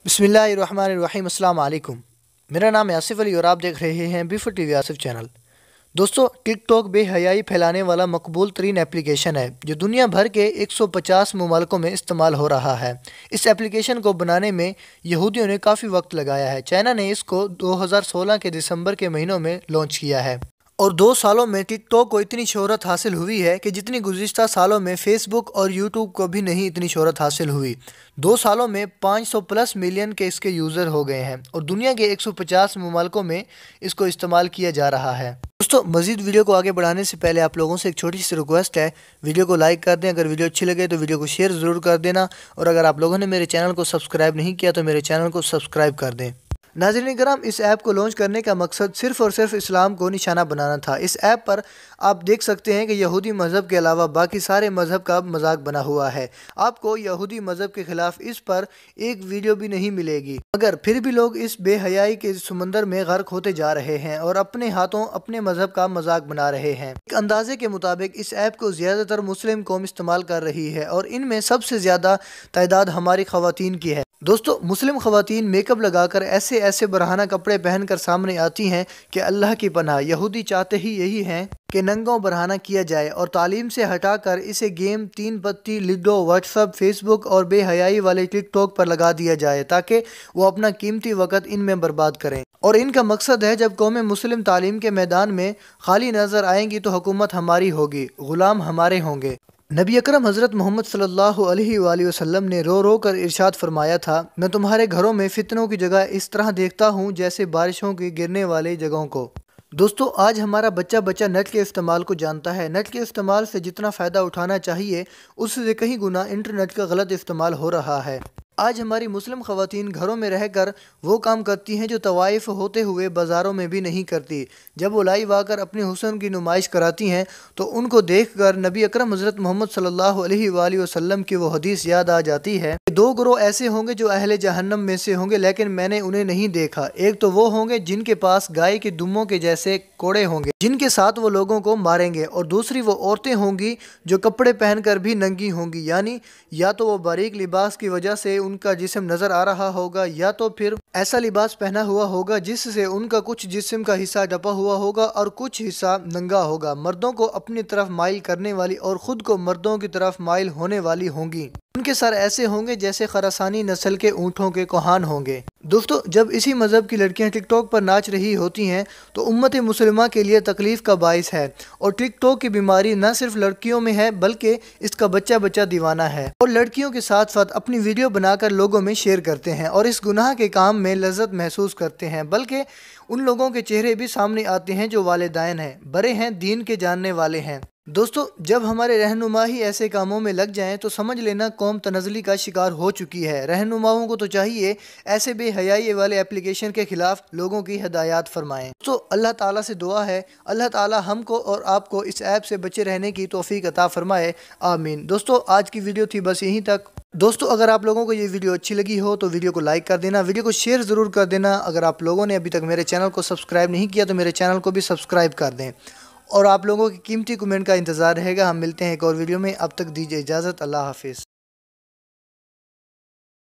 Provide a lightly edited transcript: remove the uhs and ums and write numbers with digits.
बिस्मिल्लाहिर्रहमानिर्रहीम। अस्सलाम वालेकुम। मेरा नाम है आसिफ अली और आप देख रहे हैं B4 TV आसिफ चैनल। दोस्तों, टिक टॉक बेहयाई फैलाने वाला मकबूल तरीन एप्लीकेशन है जो दुनिया भर के 150 ममालिकों में इस्तेमाल हो रहा है। इस एप्लीकेशन को बनाने में यहूदियों ने काफ़ी वक्त लगाया है। चाइना ने इसको 2016 के दिसंबर के महीनों में लॉन्च किया है और 2 सालों में टिकटॉक को इतनी शोहरत हासिल हुई है कि जितनी गुज़िश्ता सालों में फेसबुक और यूट्यूब को भी नहीं इतनी शोहरत हासिल हुई। 2 सालों में 500 प्लस मिलियन के इसके यूज़र हो गए हैं और दुनिया के 150 ममालिकों में इसको इस्तेमाल किया जा रहा है। दोस्तों, मज़ीद वीडियो को आगे बढ़ाने से पहले आप लोगों से एक छोटी सी रिक्वेस्ट है, वीडियो को लाइक कर दें। अगर वीडियो अच्छी लगे तो वीडियो को शेयर ज़रूर कर देना और अगर आप लोगों ने मेरे चैनल को सब्सक्राइब नहीं किया तो मेरे चैनल को सब्सक्राइब कर दें। नाज़रीन करम, इस ऐप को लॉन्च करने का मकसद सिर्फ़ और सिर्फ इस्लाम को निशाना बनाना था। इस ऐप पर आप देख सकते हैं कि यहूदी मज़हब के अलावा बाकी सारे मज़हब का मजाक बना हुआ है। आपको यहूदी मज़हब के ख़िलाफ़ इस पर एक वीडियो भी नहीं मिलेगी, मगर फिर भी लोग इस बेहयाई के समंदर में गर्क होते जा रहे हैं और अपने हाथों अपने मज़हब का मजाक बना रहे हैं। एक अंदाजे के मुताबिक इस ऐप को ज़्यादातर मुस्लिम कौम इस्तेमाल कर रही है और इनमें सबसे ज़्यादा तादाद हमारी ख़वातीन की है। दोस्तों, मुस्लिम ख़वातीन मेकअप लगाकर ऐसे ऐसे बरहाना कपड़े पहनकर सामने आती हैं कि अल्लाह की पनाह। यहूदी चाहते ही यही हैं कि नंगा बरहाना किया जाए और तालीम से हटाकर इसे गेम, तीन पत्ती, लिडो, व्हाट्सअप, फेसबुक और बेहयाई वाले टिकटॉक पर लगा दिया जाए ताकि वो अपना कीमती वक्त इनमें बर्बाद करें। और इनका मकसद है, जब कौमें मुस्लिम तालीम के मैदान में खाली नज़र आएंगी तो हुकूमत हमारी होगी, ग़ुलाम हमारे होंगे। नबी अकरम हज़रत मोहम्मद सल्लल्लाहु अलैहि वसल्लम ने रो रो कर इरशाद फरमाया था, मैं तुम्हारे घरों में फितनों की जगह इस तरह देखता हूँ जैसे बारिशों की गिरने वाले जगहों को। दोस्तों, आज हमारा बच्चा बच्चा नेट के इस्तेमाल को जानता है। नेट के इस्तेमाल से जितना फ़ायदा उठाना चाहिए उससे कहीं गुना इंटरनेट का गलत इस्तेमाल हो रहा है। आज हमारी मुस्लिम ख़वातीन घरों में रहकर वो काम करती हैं जो तवाइफ होते हुए बाज़ारों में भी नहीं करती। जब वो लाइव आकर अपने हुस्न की नुमाइश कराती हैं तो उनको देखकर नबी अकरम हज़रत मोहम्मद सल्लल्लाहु अलैहि वसल्लम की वो हदीस याद आ जाती है कि 2 गिरोह ऐसे होंगे जो अहले जहन्नम में से होंगे, लेकिन मैंने उन्हें नहीं देखा। एक तो वो होंगे जिनके पास गाय के दुम्बों के जैसे कोड़े होंगे जिनके साथ वो लोगों को मारेंगे, और दूसरी वो औरतें होंगी जो कपड़े पहनकर भी नंगी होंगी, यानी या तो वो बारीक लिबास की वजह से उनका जिस्म नजर आ रहा होगा या तो फिर ऐसा लिबास पहना हुआ होगा जिससे उनका कुछ जिस्म का हिस्सा ढपा हुआ होगा और कुछ हिस्सा नंगा होगा। मर्दों को अपनी तरफ माइल करने वाली और खुद को मर्दों की तरफ माइल होने वाली होंगी। उनके सर ऐसे होंगे जैसे खरासानी नस्ल के ऊँटों के कोहान होंगे। दोस्तों, जब इसी मज़हब की लड़कियां टिकटॉक पर नाच रही होती हैं तो उम्मत मुसलिमा के लिए तकलीफ़ का बाइस है। और टिकटॉक की बीमारी न सिर्फ लड़कियों में है बल्कि इसका बच्चा बच्चा दीवाना है और लड़कियों के साथ साथ अपनी वीडियो बनाकर लोगों में शेयर करते हैं और इस गुनाह के काम में लज्जत महसूस करते हैं। बल्कि उन लोगों के चेहरे भी सामने आते हैं जो वालिदैन हैं, बड़े हैं, दीन के जानने वाले हैं। दोस्तों, जब हमारे रहनुमा ही ऐसे कामों में लग जाएं तो समझ लेना कौम तनज़ली का शिकार हो चुकी है। रहनुमाओं को तो चाहिए ऐसे बेहयाई वाले एप्लीकेशन के खिलाफ लोगों की हिदायत फरमाएं। तो अल्लाह ताला से दुआ है, अल्लाह ताला हमको और आपको इस ऐप से बचे रहने की तौफीक अता फरमाए, आमीन। दोस्तों, आज की वीडियो थी बस यहीं तक। दोस्तों, अगर आप लोगों को ये वीडियो अच्छी लगी हो तो वीडियो को लाइक कर देना, वीडियो को शेयर ज़रूर कर देना। अगर आप लोगों ने अभी तक मेरे चैनल को सब्सक्राइब नहीं किया तो मेरे चैनल को भी सब्सक्राइब कर दें और आप लोगों की कीमती कमेंट का इंतज़ार रहेगा। हम मिलते हैं एक और वीडियो में, अब तक दीजिए इजाज़त। अल्लाह हाफिज़।